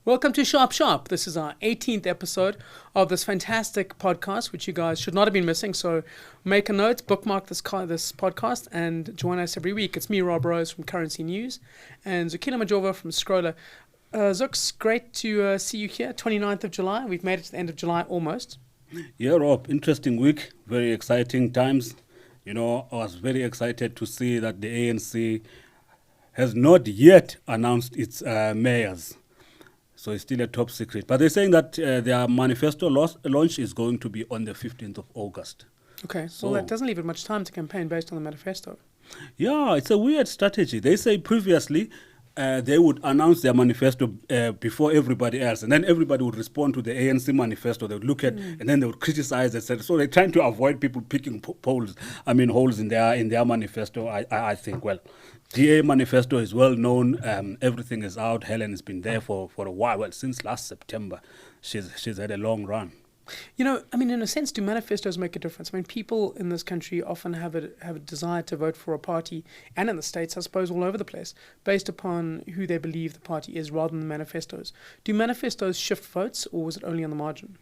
Welcome to Sharp Sharp. This is our 18th episode of this fantastic podcast, which you guys should not have been missing. So make a note, bookmark this podcast, and join us every week. It's me, Rob Rose from Currency News, and Zukile Majova from Scrolla. Zooks, great to see you here. 29th of July. We've made it to the end of July almost. Yeah, Rob, interesting week. Very exciting times. I was very excited to see that the ANC has not yet announced its mayors. So it's still a top secret. But they're saying that their manifesto launch is going to be on the 15th of August. Okay, so that doesn't leave it much time to campaign based on the manifesto. Yeah, it's a weird strategy. They say previously they would announce their manifesto before everybody else, and then everybody would respond to the ANC manifesto. They would look at, and then they would criticize, etc. So they're trying to avoid people picking holes in their manifesto. I think, well, DA manifesto is well known. Everything is out. Helen has been there for a while. Well, since last September, she's had a long run. In a sense, do manifestos make a difference? People in this country often have a desire to vote for a party, and in the States, I suppose, all over the place, based upon who they believe the party is rather than manifestos. Do manifestos shift votes, or was it only on the margin?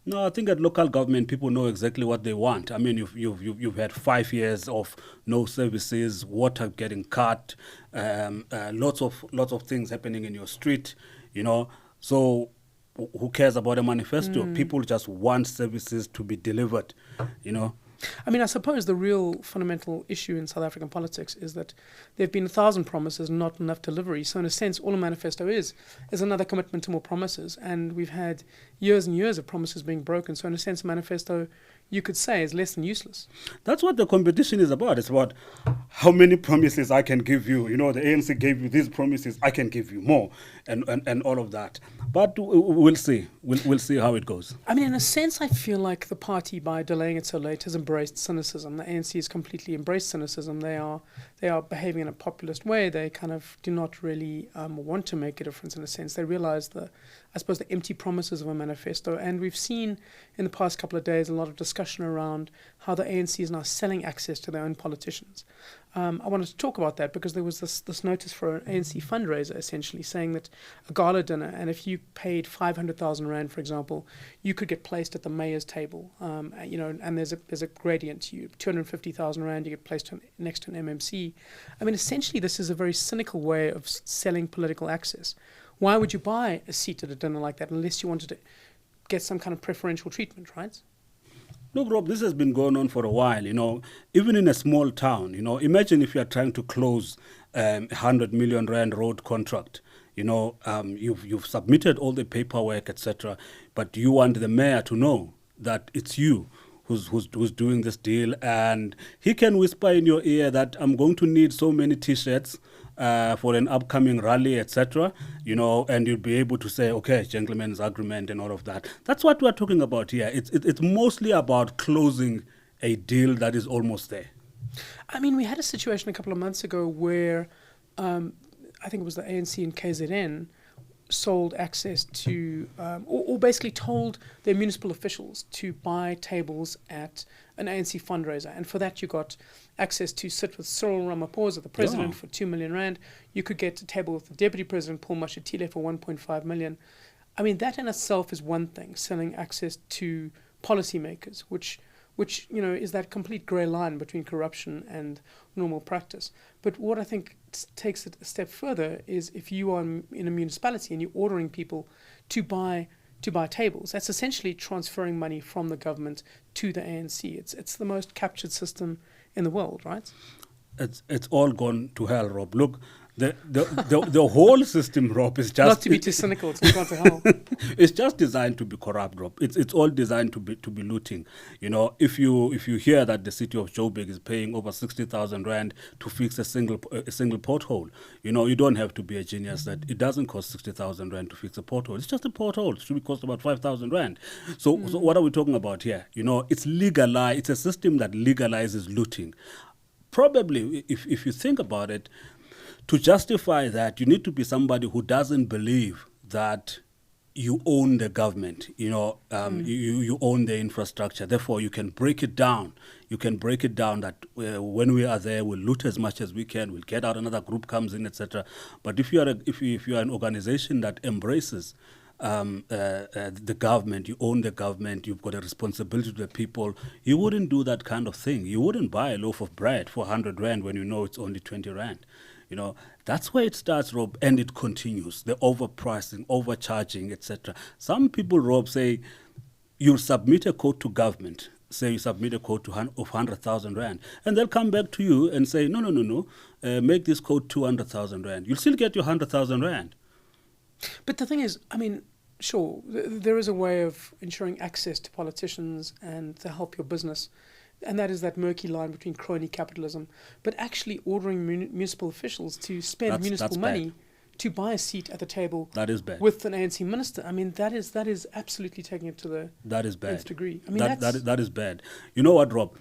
No, I think at local government, people know exactly what they want. You've had 5 years of no services, water getting cut, lots of things happening in your street, So who cares about a manifesto? People just want services to be delivered, I suppose the real fundamental issue in South African politics is that there have been 1,000 promises, not enough delivery. So in a sense, all a manifesto is another commitment to more promises. And we've had years and years of promises being broken. So in a sense, a manifesto, you could say, is less than useless. That's what the competition is about. It's about how many promises I can give you. The ANC gave you these promises, I can give you more, and all of that. But we'll see. We'll see how it goes. In a sense, I feel like the party, by delaying it so late, has embraced cynicism. The ANC has completely embraced cynicism. They are behaving in a populist way. They kind of do not really want to make a difference in a sense. They realize the empty promises of a manifesto. And we've seen in the past couple of days a lot of discussion around how the ANC is now selling access to their own politicians. I wanted to talk about that because there was this notice for an ANC fundraiser essentially saying that a gala dinner, and if you paid 500,000 Rand, for example, you could get placed at the mayor's table. And there's a gradient. You 250,000 Rand, you get placed next to an MMC. Essentially, this is a very cynical way of selling political access. Why would you buy a seat at a dinner like that unless you wanted to get some kind of preferential treatment, right? Look, Rob, this has been going on for a while, even in a small town, imagine if you are trying to close 100 million Rand road contract, you've submitted all the paperwork, etc., but you want the mayor to know that it's you who's doing this deal, and he can whisper in your ear that I'm going to need so many T-shirts for an upcoming rally, etc., and you'll be able to say, okay, gentleman's agreement and all of that. That's what we're talking about here. It's mostly about closing a deal that is almost there. We had a situation a couple of months ago where I think it was the ANC and KZN sold access to, or basically told their municipal officials to buy tables at an ANC fundraiser. And for that, you got access to sit with Cyril Ramaphosa, the president, for 2 million Rand. You could get a table with the deputy president, Paul Mashatile, for 1.5 million. That in itself is one thing, selling access to policymakers, which is that complete grey line between corruption and normal practice. But what I think takes it a step further is if you are in a municipality and you're ordering people to buy tables, that's essentially transferring money from the government to the ANC. It's the most captured system in the world, right? It's all gone to hell, Rob. Look, the whole system, Rob, is just not to be too cynical. It's gone to hell. It's just designed to be corrupt, Rob. It's all designed to be looting. If you hear that the city of Joburg is paying over 60,000 Rand to fix a single pothole, you don't have to be a genius. That it doesn't cost 60,000 Rand to fix a pothole. It's just a pothole. It should cost about 5,000 Rand. So what are we talking about here? It's legalized. It's a system that legalizes looting. Probably, if you think about it, to justify that, you need to be somebody who doesn't believe that you own the government, you own the infrastructure. Therefore, you can break it down. you can break it down that when we are there, we'll loot as much as we can, we'll get out, another group comes in, etc. But if you are if you are an organization that embraces the government, you own the government, you've got a responsibility to the people, you wouldn't do that kind of thing. You wouldn't buy a loaf of bread for 100 rand when you know it's only 20 rand. You know, that's where it starts, Rob, and it continues. The overpricing, overcharging, etc. Some people, Rob, say you submit a quote to government, say you submit a quote of 100,000 rand, and they'll come back to you and say, no, make this quote 200,000 rand. You'll still get your 100,000 rand. But the thing is, I mean, sure, there is a way of ensuring access to politicians and to help your business, and that is that murky line between crony capitalism. But actually ordering municipal officials to spend municipal money to buy a seat at the table, that is bad, with an ANC minister, I mean, that is absolutely taking it to the nth degree. I mean, that is bad. You know what, Rob?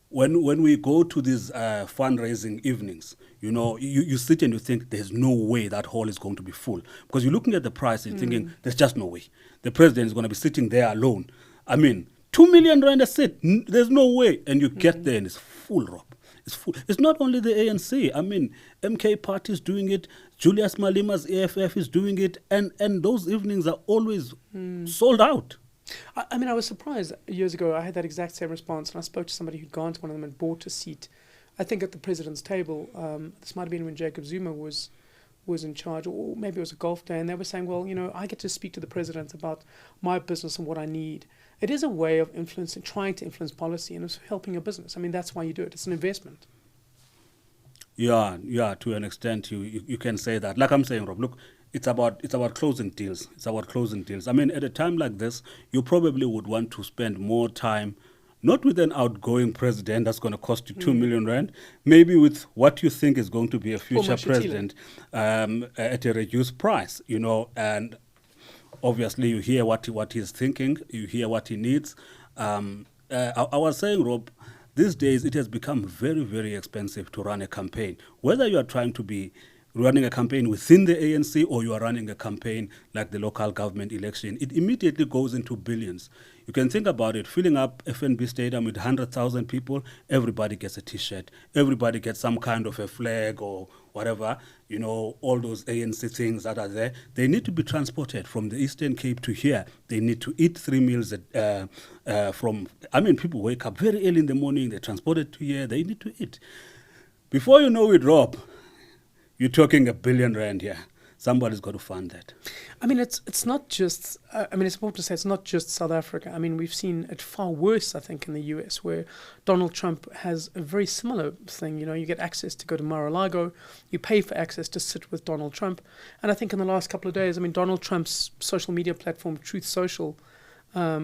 When we go to these fundraising evenings, you know, you sit and you think there's no way that hall is going to be full. Because you're looking at the price and you're thinking there's just no way. The president is going to be sitting there alone. I mean, 2 million rand a seat, there's no way. And you get there and it's full, Rob. It's full. It's not only the ANC. I mean, MK Party is doing it. Julius Malima's AFF is doing it. And those evenings are always sold out. I mean, I was surprised years ago. I had that exact same response, and I spoke to somebody who'd gone to one of them and bought a seat, I think at the president's table. This might have been when Jacob Zuma was in charge, or maybe it was a golf day, and they were saying, well, you know, I get to speak to the president about my business and what I need. It is a way of influencing, trying to influence policy, and it's helping a business. I mean, that's why you do it. It's an investment. Yeah, to an extent, you can say that. Like I'm saying, Rob, look, it's about closing deals. It's about closing deals. I mean, at a time like this, you probably would want to spend more time, not with an outgoing president that's going to cost you 2 million rand, maybe with what you think is going to be a future president at a reduced price, you know, and obviously you hear what he's thinking, you hear what he needs. I was saying, Rob, these days it has become very, very expensive to run a campaign, whether you are trying to be running a campaign within the ANC or you are running a campaign like the local government election. It immediately goes into billions. You can think about it, filling up FNB Stadium with 100,000 people, everybody gets a T-shirt, everybody gets some kind of a flag or whatever, you know, all those ANC things that are there. They need to be transported from the Eastern Cape to here. They need to eat 3 meals people wake up very early in the morning, they're transported to here, they need to eat. Before you know it, Rob, you're talking R1 billion here. Somebody's got to fund that. I mean, it's not just, it's important to say it's not just South Africa. I mean, we've seen it far worse, I think, in the US, where Donald Trump has a very similar thing. You know, you get access to go to Mar-a-Lago, you pay for access to sit with Donald Trump. And I think in the last couple of days, I mean, Donald Trump's social media platform, Truth Social,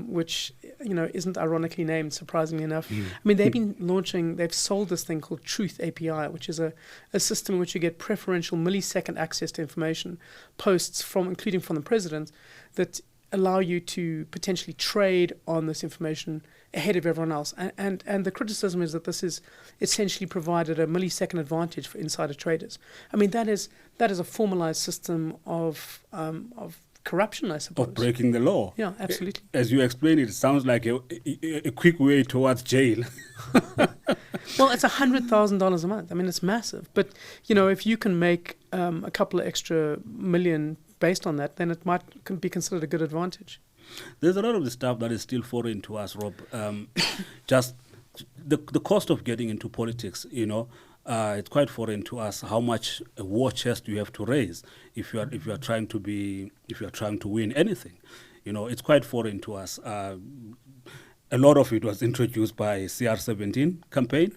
which, you know, isn't ironically named, surprisingly enough. I mean, they've sold this thing called Truth API, which is a system in which you get preferential millisecond access to information, posts including from the president, that allow you to potentially trade on this information ahead of everyone else. And the criticism is that this is essentially provided a millisecond advantage for insider traders. I mean, that is a formalized system of corruption, I suppose. Of breaking the law. Yeah, absolutely. As you explain it, it sounds like a quick way towards jail. Well, it's $100,000 a month. I mean, it's massive. But, you know, if you can make a couple of extra million based on that, then it can be considered a good advantage. There's a lot of the stuff that is still foreign to us, Rob. Just the cost of getting into politics, you know, it's quite foreign to us. How much a war chest you have to raise if you are trying to win anything, you know, it's quite foreign to us. A lot of it was introduced by CR17 campaign.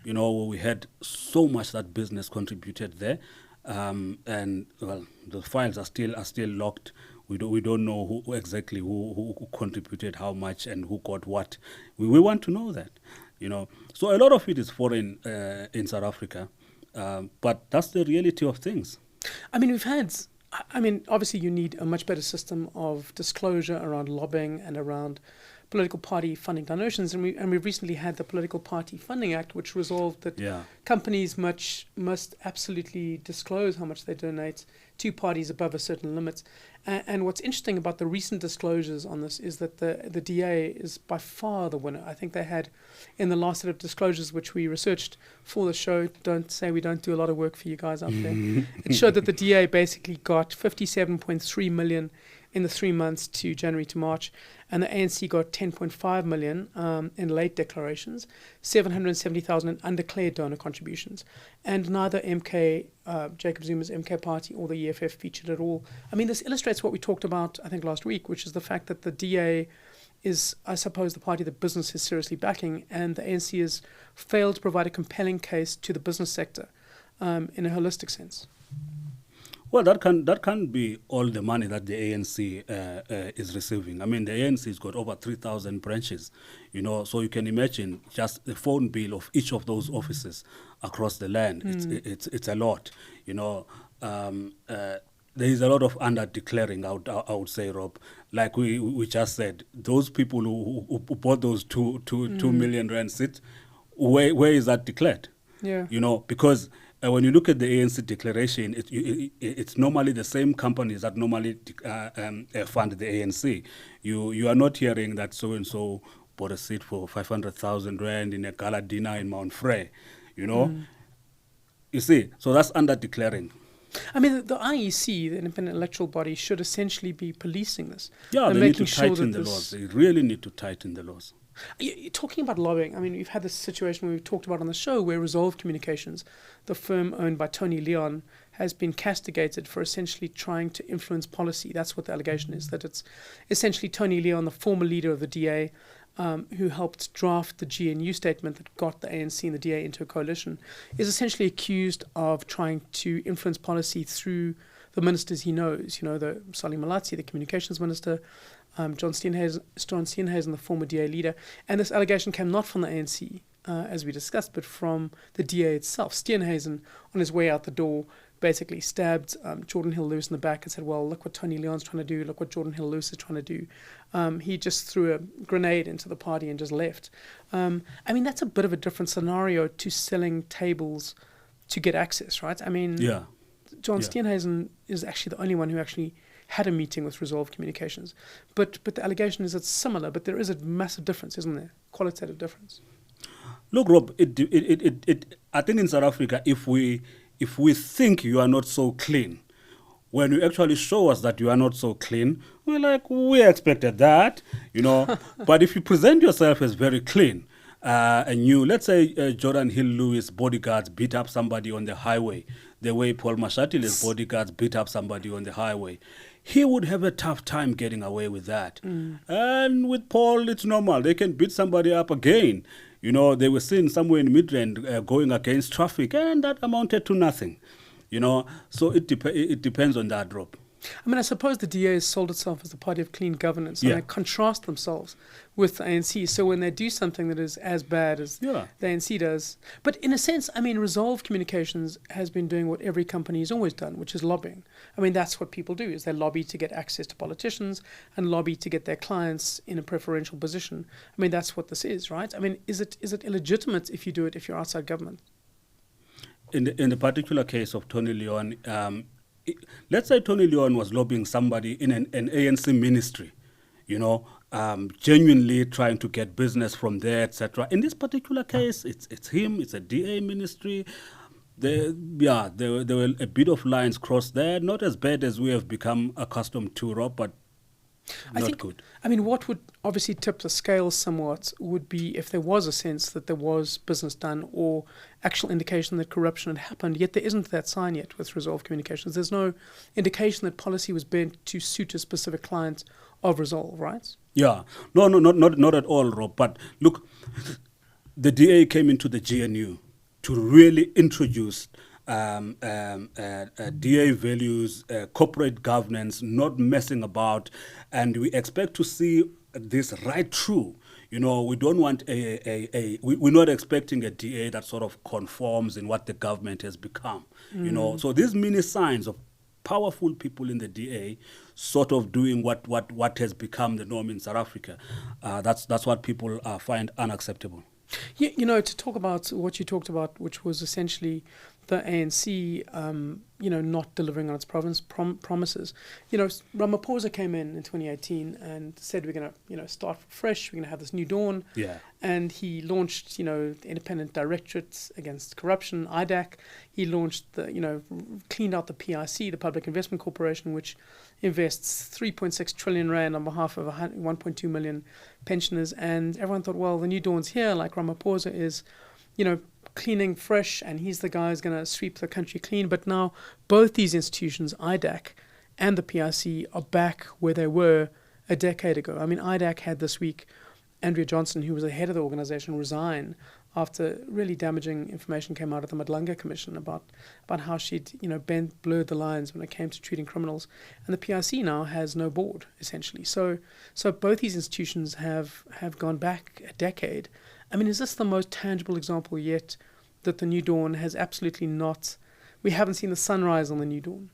You know, we had so much that business contributed there, and well, the files are still locked. We don't know who exactly contributed how much and who got what. We want to know that. You know, so a lot of it is foreign in South Africa, but that's the reality of things. I mean, obviously you need a much better system of disclosure around lobbying and around political party funding donations, and we recently had the Political Party Funding Act, which resolved that companies must absolutely disclose how much they donate to parties above a certain limit. And what's interesting about the recent disclosures on this is that the DA is by far the winner. I think they had, in the last set of disclosures which we researched for the show, don't say we don't do a lot of work for you guys out there, it showed that the DA basically got 57.3 million in the 3 months to January to March, and the ANC got 10.5 million in late declarations, 770,000 in undeclared donor contributions, and neither Jacob Zuma's MK Party or the EFF featured at all. I mean, this illustrates what we talked about, I think, last week, which is the fact that the DA is, I suppose, the party that business is seriously backing, and the ANC has failed to provide a compelling case to the business sector in a holistic sense. Well, that can't be all the money that the ANC is receiving. I mean, the ANC's got over 3,000 branches, so you can imagine just the phone bill of each of those offices across the land. It's a lot, there is a lot of under-declaring, I would say, Rob. Like we just said, those people who bought those 2 million rand seats, where is that declared? Yeah. Because when you look at the ANC declaration, it's normally the same companies that normally fund the ANC. You are not hearing that so-and-so bought a seat for 500,000 rand in a gala dinner in Mount Frey, You see, so that's under-declaring. I mean, the IEC, the Independent Electoral Body, should essentially be policing this. Yeah, they need to tighten the laws. They really need to tighten the laws. You're talking about lobbying. I mean, we've had this situation we've talked about on the show where Resolve Communications, the firm owned by Tony Leon, has been castigated for essentially trying to influence policy. That's what the allegation is, that it's essentially Tony Leon, the former leader of the DA, who helped draft the GNU statement that got the ANC and the DA into a coalition, is essentially accused of trying to influence policy through the ministers he knows, the Salim Malatsi, the communications minister, John Steenhuisen, the former DA leader. And this allegation came not from the ANC, as we discussed, but from the DA itself. Steenhuisen, on his way out the door, basically stabbed Jordan Hill-Lewis in the back and said, well, look what Tony Leon's trying to do, look what Jordan Hill-Lewis is trying to do. He just threw a grenade into the party and just left. I mean, that's a bit of a different scenario to selling tables to get access, right? I mean, John Steenhuisen is actually the only one who actually had a meeting with Resolve Communications. But the allegation is it's similar, but there is a massive difference, isn't there? Qualitative difference. Look, Rob, I think in South Africa, if we think you are not so clean, when you actually show us that you are not so clean, we're like, we expected that, But if you present yourself as very clean, and let's say Jordan Hill-Lewis bodyguards beat up somebody on the highway, the way Paul Mashatile's bodyguards beat up somebody on the highway, he would have a tough time getting away with that. And with Paul, it's normal. They can beat somebody up again. They were seen somewhere in Midrand going against traffic, and that amounted to nothing. So it depends on that, Rob. I mean, I suppose the DA has sold itself as the party of clean governance, and they contrast themselves with the ANC. So when they do something that is as bad as the ANC does, but in a sense, I mean, Resolve Communications has been doing what every company has always done, which is lobbying. I mean, that's what people do, is they lobby to get access to politicians and lobby to get their clients in a preferential position. I mean, that's what this is, right? I mean, is it illegitimate if you do it if you're outside government? In the particular case of Tony Leon, let's say Tony Leon was lobbying somebody in an ANC ministry, genuinely trying to get business from there, etc. In this particular case, it's him, it's a DA ministry. There were a bit of lines crossed there, not as bad as we have become accustomed to, Rob, but not good. I mean, what would obviously tip the scale somewhat would be if there was a sense that there was business done or actual indication that corruption had happened, yet there isn't that sign yet with Resolve Communications. There's no indication that policy was bent to suit a specific client of Resolve, right? Yeah. No, not at all, Rob. But look, the DA came into the GNU to really introduce DA values, corporate governance, not messing about, and we expect to see this right through. We don't want we're not expecting a DA that sort of conforms in what the government has become. So these mini signs of powerful people in the DA sort of doing what has become the norm in South Africa. That's what people find unacceptable. Yeah, to talk about what you talked about, which was essentially the ANC, not delivering on its promises. Ramaphosa came in 2018 and said we're going to, start fresh. We're going to have this new dawn. Yeah. And he launched, the Independent Directorate Against Corruption, IDAC. He launched cleaned out the PIC, the Public Investment Corporation, which invests 3.6 trillion rand on behalf of 1.2 million pensioners. And everyone thought, well, the new dawn's here, like Ramaphosa is, cleaning fresh, and he's the guy who's going to sweep the country clean. But now both these institutions, IDAC and the PIC, are back where they were a decade ago. I mean, IDAC had this week Andrea Johnson, who was the head of the organization, resign after really damaging information came out of the Madlanga Commission about how she'd blurred the lines when it came to treating criminals. And the PIC now has no board, essentially. So both these institutions have gone back a decade. I mean, is this the most tangible example yet that the New Dawn has absolutely not... We haven't seen the sunrise on the New Dawn?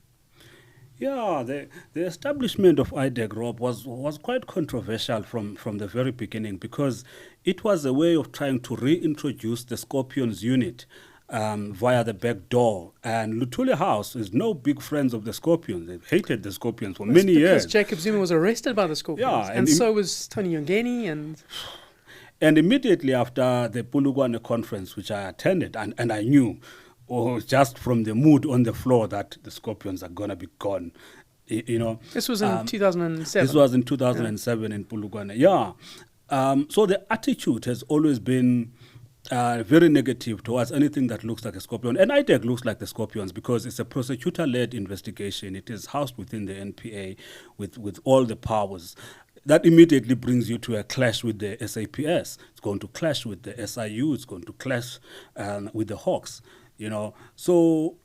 Yeah, the establishment of IDAC, Rob, was quite controversial from the very beginning, because it was a way of trying to reintroduce the Scorpions unit via the back door. And Luthuli House is no big friends of the Scorpions. They've hated the Scorpions for many years. Because Jacob Zuma was arrested by the Scorpions. Yeah, and so was Tony Yongeni And immediately after the Polokwane conference, which I attended, and I knew, just from the mood on the floor, that the Scorpions are going to be gone. This was in 2007. This was in 2007 in Polokwane. Yeah. So the attitude has always been very negative towards anything that looks like a Scorpion. And IDAC looks like the Scorpions because it's a prosecutor-led investigation. It is housed within the NPA with all the powers. That immediately brings you to a clash with the SAPS. It's going to clash with the SIU. It's going to clash with the Hawks. So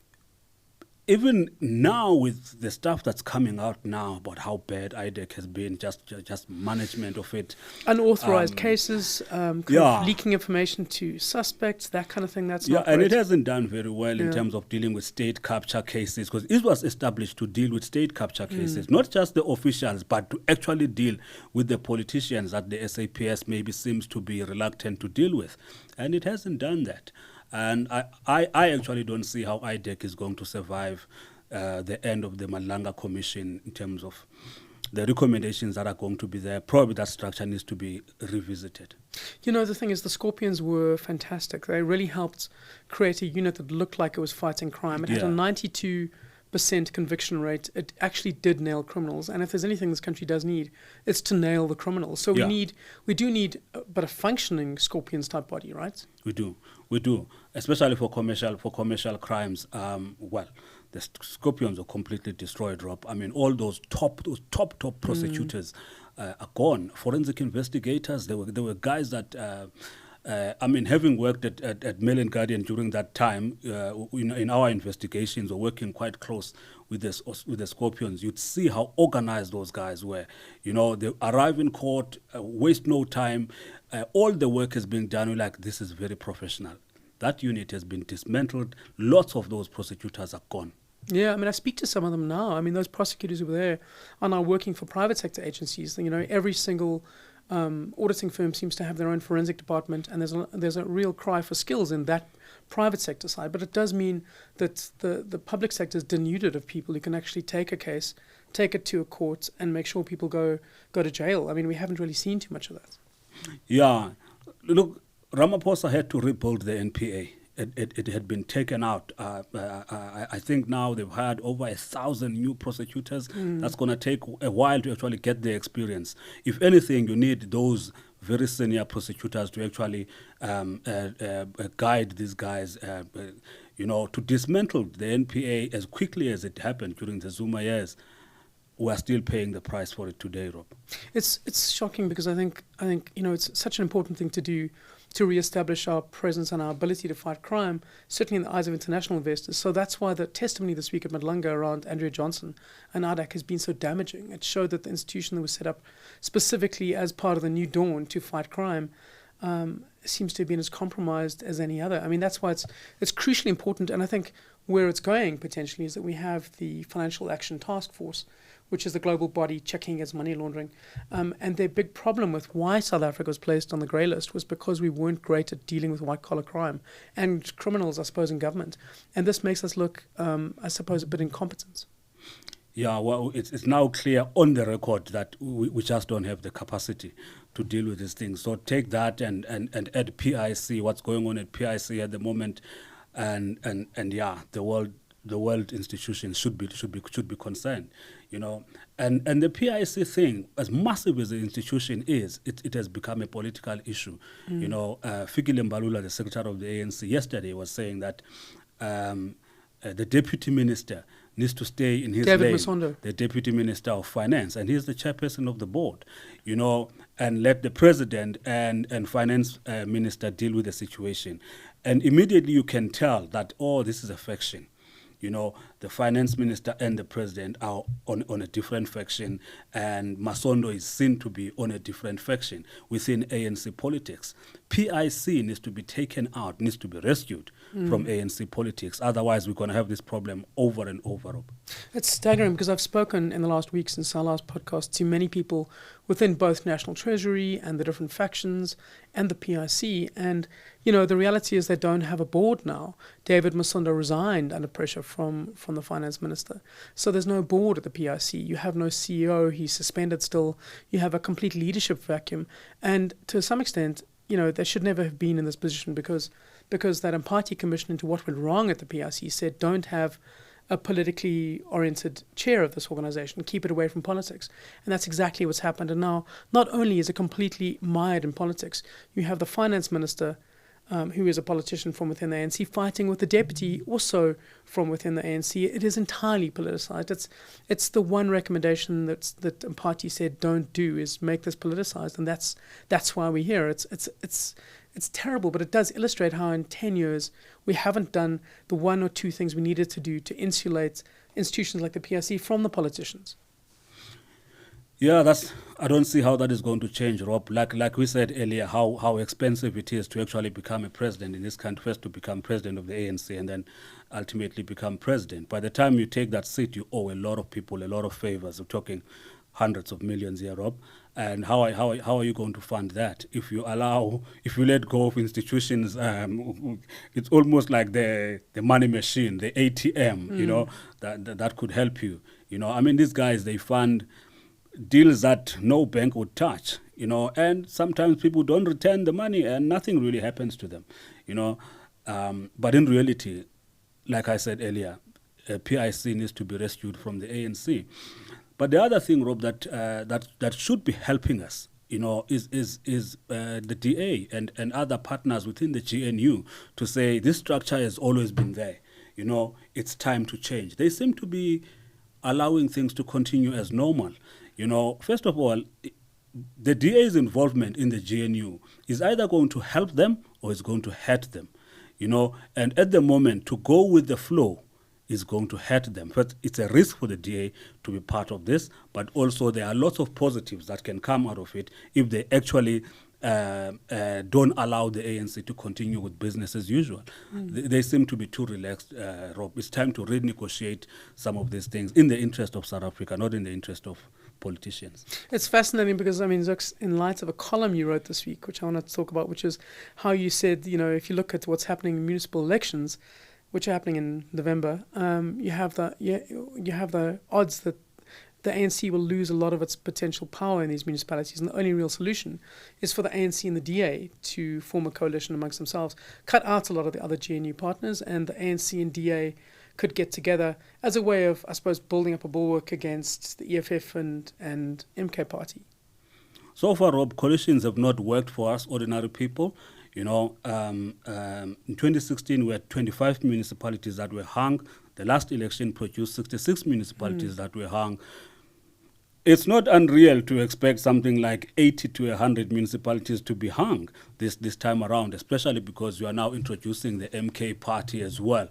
even now with the stuff that's coming out now about how bad IDAC has been, just management of it. Unauthorized cases, leaking information to suspects, that kind of thing, that's not and great. It hasn't done very well in terms of dealing with state capture cases, because it was established to deal with state capture cases, not just the officials, but to actually deal with the politicians that the SAPS maybe seems to be reluctant to deal with. And it hasn't done that. And I actually don't see how IDAC is going to survive the end of the Madlanga Commission in terms of the recommendations that are going to be there. Probably that structure needs to be revisited. The thing is, the Scorpions were fantastic. They really helped create a unit that looked like it was fighting crime. It had a 92% conviction rate. It actually did nail criminals. And if there's anything this country does need, it's to nail the criminals. So we do need but a functioning Scorpions type body, right? We do, especially for commercial crimes. The Scorpions are completely destroyed, Rob. I mean, all those top prosecutors are gone. Forensic investigators, there were guys that, having worked at Mail and Guardian during that time, in our investigations, we're working quite close with the Scorpions. You'd see how organized those guys were. They arrive in court, waste no time. All the work is being done. We're like, this is very professional. That unit has been dismantled. Lots of those prosecutors are gone. Yeah, I speak to some of them now. Those prosecutors who were there are now working for private sector agencies. Every single auditing firm seems to have their own forensic department, and there's a real cry for skills in that private sector side. But it does mean that the public sector is denuded of people who can actually take a case, take it to a court, and make sure people go to jail. We haven't really seen too much of that. Yeah. Look, Ramaphosa had to rebuild the NPA. It had been taken out. I think now they've hired over 1,000 new prosecutors. That's going to take a while to actually get the experience. If anything, you need those very senior prosecutors to actually guide these guys, to dismantle the NPA as quickly as it happened during the Zuma years. We're still paying the price for it today, Rob. It's shocking because I think it's such an important thing to do to reestablish our presence and our ability to fight crime, certainly in the eyes of international investors. So that's why the testimony this week at Madlanga around Andrea Johnson and IDAC has been so damaging. It showed that the institution that was set up specifically as part of the New Dawn to fight crime seems to have been as compromised as any other. That's why it's crucially important. And I think where it's going potentially is that we have the Financial Action Task Force, which is the global body checking against money laundering. And their big problem with why South Africa was placed on the grey list was because we weren't great at dealing with white-collar crime and criminals, I suppose, in government. And this makes us look, I suppose, a bit incompetent. Yeah, well, it's now clear on the record that we just don't have the capacity to deal with these things. So take that and add PIC, what's going on at PIC at the moment, and yeah, the world institutions should be concerned, you know. And the PIC thing, as massive as the institution is, it has become a political issue. You know, Fikile Mbalula, the secretary of the ANC, yesterday was saying that the deputy minister needs to stay in his David lane, Masondo, the deputy minister of finance, and he's the chairperson of the board, you know, and let the president and finance minister deal with the situation. And immediately you can tell that, oh, this is a faction. You know, the finance minister and the president are on a different faction, and Masondo is seen to be on a different faction within ANC politics. PIC needs to be taken out, needs to be rescued from ANC politics. Otherwise, we're going to have this problem over and over. It's staggering because I've spoken in the last week since our last podcast to many people within both National Treasury and the different factions and the PIC. And, you know, the reality is they don't have a board now. David Masondo resigned under pressure from the finance minister. So there's no board at the PIC. You have no CEO. He's suspended still. You have a complete leadership vacuum. And to some extent, you know, they should never have been in this position because that party commission into what went wrong at the PIC said don't have a politically oriented chair of this organization, keep it away from politics. And that's exactly what's happened. And now, not only is it completely mired in politics, you have the finance minister, who is a politician from within the ANC, fighting with the deputy, also from within the ANC. It is entirely politicized. It's the one recommendation that the party said don't do is make this politicized, and that's why we're here. It's terrible, but it does illustrate how in 10 years we haven't done the one or two things we needed to do to insulate institutions like the PIC from the politicians. Yeah, I don't see how that is going to change, Rob. Like we said earlier, how expensive it is to actually become a president in this country, first to become president of the ANC and then ultimately become president. By the time you take that seat, you owe a lot of people a lot of favors. We're talking hundreds of millions here, Rob. And how are you going to fund that? If you let go of institutions, it's almost like the money machine, the ATM, you know, that could help you. You know, I mean, these guys, they fund deals that no bank would touch, you know, and sometimes people don't return the money and nothing really happens to them, you know. But in reality, like I said earlier, PIC needs to be rescued from the ANC. But the other thing, Rob, that should be helping us, you know, is the DA and other partners within the GNU to say this structure has always been there. You know, it's time to change. They seem to be allowing things to continue as normal. You know, first of all, the DA's involvement in the GNU is either going to help them or it's going to hurt them. You know, and at the moment, to go with the flow is going to hurt them. But it's a risk for the DA to be part of this, but also there are lots of positives that can come out of it if they actually don't allow the ANC to continue with business as usual. They seem to be too relaxed, Rob. It's time to renegotiate some of these things in the interest of South Africa, not in the interest of politicians. It's fascinating because, I mean, Zux, in light of a column you wrote this week, which I want to talk about, which is how you said, you know, if you look at what's happening in municipal elections, which are happening in November, you have the odds that the ANC will lose a lot of its potential power in these municipalities, and the only real solution is for the ANC and the DA to form a coalition amongst themselves, cut out a lot of the other GNU partners, and the ANC and DA could get together as a way of, I suppose, building up a bulwark against the EFF and MK party. So far, Rob, coalitions have not worked for us ordinary people. You know, in 2016, we had 25 municipalities that were hung. The last election produced 66 municipalities that were hung. It's not unreal to expect something like 80 to 100 municipalities to be hung this time around, especially because you are now introducing the MK party as well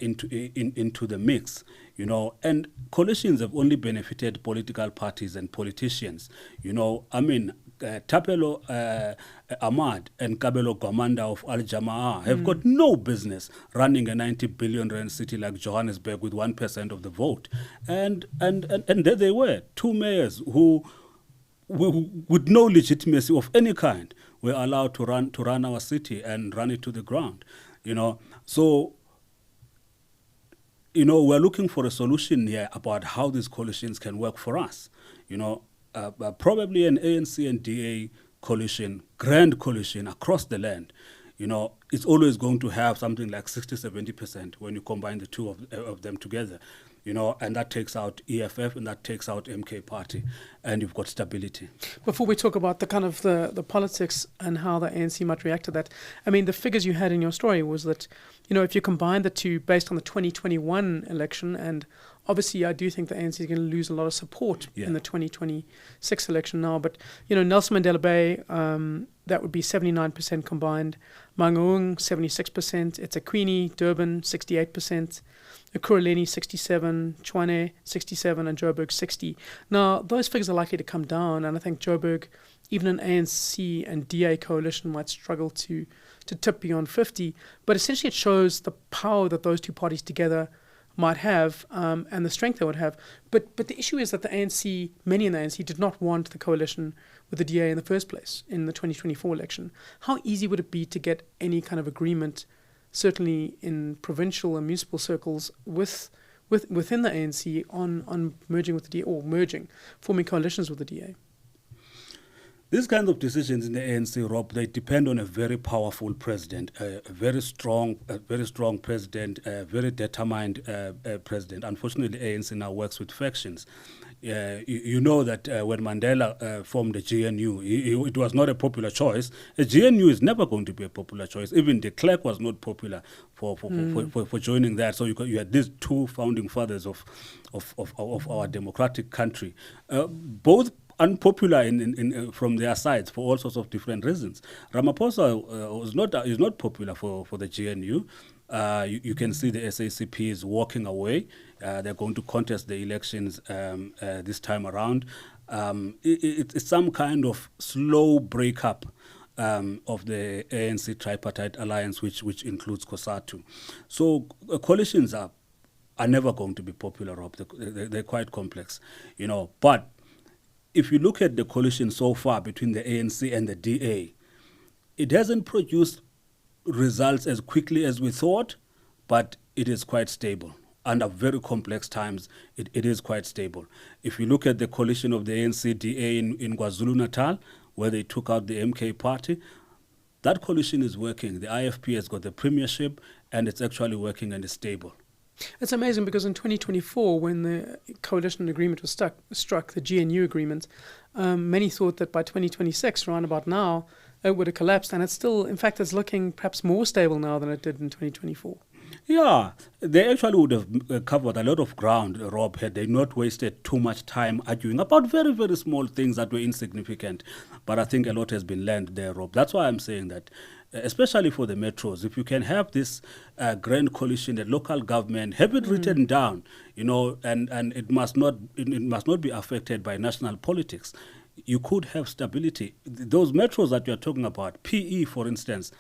into the mix. You know, and coalitions have only benefited political parties and politicians. You know, I mean, Tapelo Ahmad and Kabelo Gwamanda of Al Jamaa have got no business running a 90 billion rand city like Johannesburg with 1% of the vote. And there they were, two mayors who with no legitimacy of any kind were allowed to run our city and run it to the ground. So we're looking for a solution here about how these coalitions can work for us. Probably an ANC and DA coalition, grand coalition across the land, it's always going to have something like 60-70% when you combine the two of them together. And that takes out EFF and that takes out MK Party, and you've got stability. Before we talk about the kind of the politics and how the ANC might react to that, I mean, the figures you had in your story was that, if you combine the two based on the 2021 election, and obviously I do think the ANC is going to lose a lot of support in the 2026 election now, but, Nelson Mandela Bay, that would be 79% combined, Mangaung 76%, eThekwini, Durban 68%, Ekurhuleni 67, Tshwane 67, and Joburg 60. Now, those figures are likely to come down, and I think Joburg, even an ANC and DA coalition, might struggle to tip beyond 50. But essentially it shows the power that those two parties together might have, and the strength they would have. But the issue is that many in the ANC did not want the coalition with the DA in the first place in the 2024 election. How easy would it be to get any kind of agreement, certainly in provincial and municipal circles within the ANC on merging with the DA, or forming coalitions with the DA? These kinds of decisions in the ANC, Rob, they depend on a very powerful president, a very strong president, a very determined president. Unfortunately, the ANC now works with factions. You know that when Mandela formed the GNU, it was not a popular choice. A GNU is never going to be a popular choice. Even de Klerk was not popular for joining that. So you had these two founding fathers of our democratic country, both unpopular from their sides for all sorts of different reasons. Ramaphosa is not popular for the GNU. You can see the SACP is walking away. They're going to contest the elections this time around. It's some kind of slow breakup of the ANC tripartite alliance, which includes COSATU. So coalitions are never going to be popular, Rob. They're quite complex, But if you look at the coalition so far between the ANC and the DA, it hasn't produced results as quickly as we thought, but it is quite stable. Under very complex times, it is quite stable. If you look at the coalition of the ANC-DA in KwaZulu-Natal, where they took out the MK Party, that coalition is working. The IFP has got the premiership, and it's actually working and is stable. It's amazing because in 2024, when the coalition agreement was struck, the GNU agreement, many thought that by 2026, around about now, it would have collapsed. And it's still, in fact, it's looking perhaps more stable now than it did in 2024. Yeah, they actually would have covered a lot of ground, Rob, had they not wasted too much time arguing about very, very small things that were insignificant. But I think a lot has been learned there, Rob. That's why I'm saying that, especially for the metros, if you can have this grand coalition, the local government, have it written down, and it must not be affected by national politics. You could have stability. Those metros that you're talking about, PE, for instance,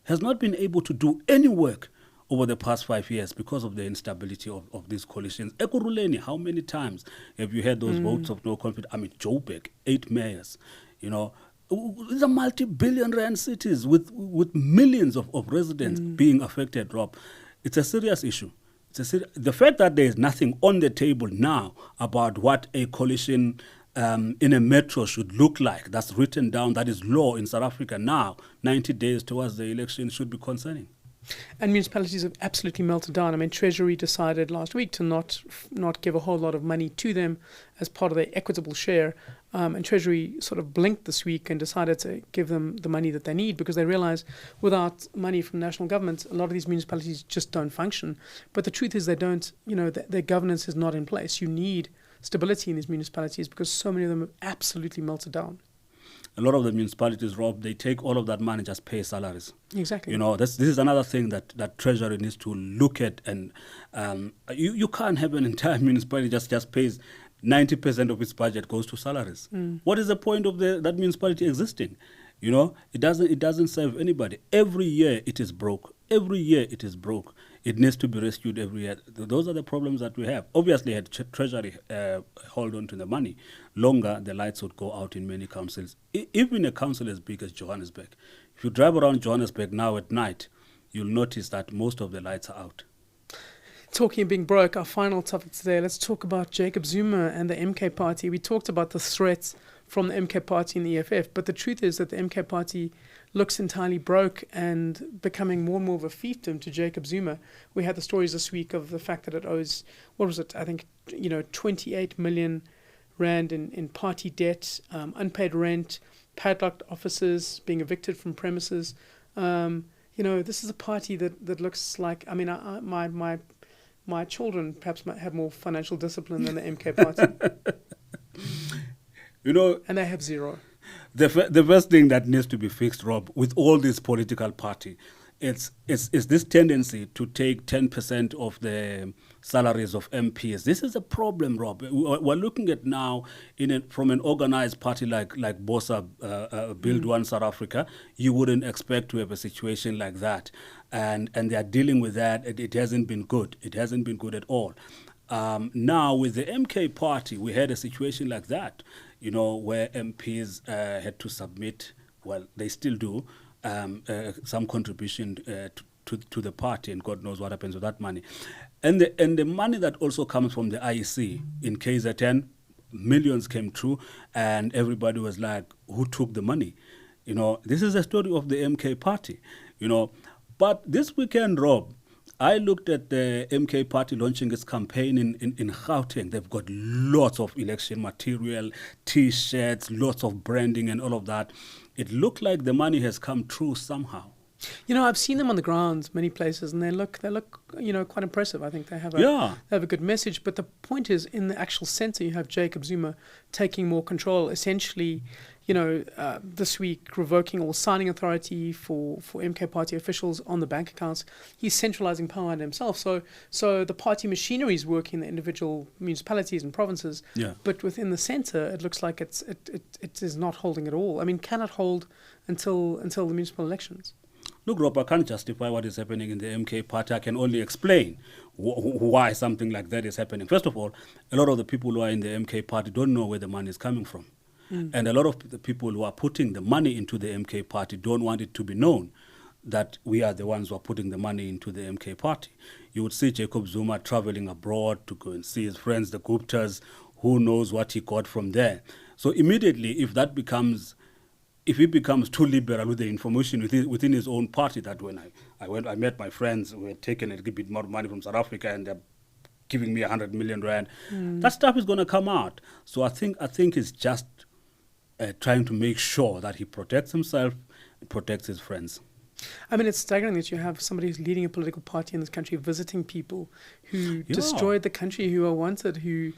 has not been able to do any work over the past 5 years because of the instability of these coalitions. Ekurhuleni, how many times have you had those votes of no confidence? I mean, Joburg, 8 mayors, These are multi-billion rand cities with millions of residents being affected, Rob. It's a serious issue. The fact that there is nothing on the table now about what a coalition in a metro should look like, that's written down, that is law in South Africa now, 90 days towards the election, should be concerning. And municipalities have absolutely melted down. I mean, Treasury decided last week to not give a whole lot of money to them as part of their equitable share. And Treasury sort of blinked this week and decided to give them the money that they need because they realize without money from national government, a lot of these municipalities just don't function. But the truth is they don't, their governance is not in place. You need stability in these municipalities because so many of them have absolutely melted down. A lot of the municipalities, Rob, they take all of that money and just pay salaries. Exactly. This is another thing that Treasury needs to look at. And you can't have an entire municipality just pays 90% of its budget goes to salaries. What is the point of that municipality existing? You know, it doesn't serve anybody. Every year it is broke. Every year it is broke. It needs to be rescued every year. Those are the problems that we have. Obviously, had Treasury hold on to the money longer, the lights would go out in many councils. Even a council as big as Johannesburg. If you drive around Johannesburg now at night, you'll notice that most of the lights are out. Talking of being broke, our final topic today, let's talk about Jacob Zuma and the MK Party. We talked about the threats from the MK Party and the EFF, but the truth is that the MK Party looks entirely broke and becoming more and more of a fiefdom to Jacob Zuma. We had the stories this week of the fact that it owes, 28 million rand in party debt, unpaid rent, padlocked offices, being evicted from premises. This is a party that looks like, my children perhaps might have more financial discipline than the MK Party. And they have zero. The first thing that needs to be fixed, Rob, with all this political party, it's this tendency to take 10% of the salaries of MPs. This is a problem, Rob. We're looking at now from an organized party like BOSA, Build One South Africa. You wouldn't expect to have a situation like that, and they are dealing with that. It hasn't been good. It hasn't been good at all. Now with the MK Party, we had a situation like that, where MPs had to submit. Well, they still do. Some contribution to the party, and God knows what happens with that money. And the money that also comes from the IEC in KZN, millions came through, and everybody was like, who took the money? This is the story of the MK Party, But this weekend, Rob, I looked at the MK Party launching its campaign in Gauteng. They've got lots of election material, T-shirts, lots of branding and all of that. It looked like the money has come through somehow. I've seen them on the ground many places, and they look quite impressive. I think they have a good message. But the point is, in the actual centre, you have Jacob Zuma taking more control. Essentially, this week revoking all signing authority for MK Party officials on the bank accounts. He's centralising power under himself. So the party machinery is working in the individual municipalities and provinces. Yeah. But within the centre, it looks like it is not holding at all. Cannot hold until the municipal elections. Look, Rob, I can't justify what is happening in the MK Party. I can only explain why something like that is happening. First of all, a lot of the people who are in the MK Party don't know where the money is coming from. And a lot of the people who are putting the money into the MK Party don't want it to be known that we are the ones who are putting the money into the MK Party. You would see Jacob Zuma traveling abroad to go and see his friends, the Guptas. Who knows what he got from there? So immediately, if he becomes too liberal with the information within his own party, that when I met my friends who had taken a little bit more money from South Africa and they're giving me 100 million rand, that stuff is going to come out. So I think it's just trying to make sure that he protects himself and protects his friends. It's staggering that you have somebody who's leading a political party in this country visiting people who destroyed the country, who are wanted, who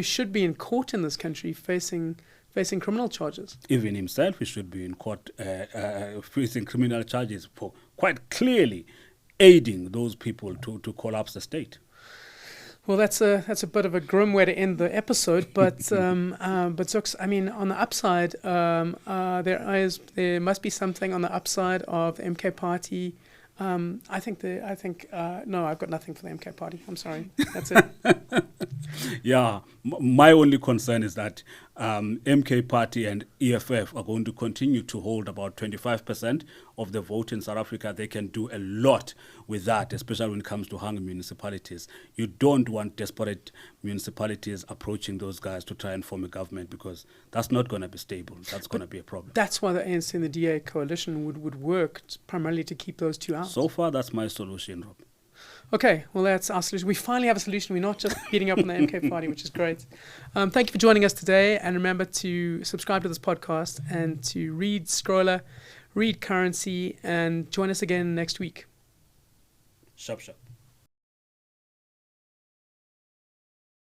should be in court in this country facing criminal charges. Even himself, he should be in court facing criminal charges for quite clearly aiding those people to collapse the state. Well, that's a bit of a grim way to end the episode, but Zooks, on the upside, there must be something on the upside of the MK Party. No, I've got nothing for the MK Party. I'm sorry. That's it. Yeah, my only concern is that MK Party and EFF are going to continue to hold about 25% of the vote in South Africa. They can do a lot with that, especially when it comes to hungry municipalities. You don't want desperate municipalities approaching those guys to try and form a government, because that's not going to be stable. That's going to be a problem. That's why the ANC and the DA coalition would work primarily to keep those two out. So far, that's my solution, Rob. Okay, well, that's our solution. We finally have a solution. We're not just beating up on the MK Party, which is great. Thank you for joining us today. And remember to subscribe to this podcast and to read Scrolla, read Currency, and join us again next week. Shop.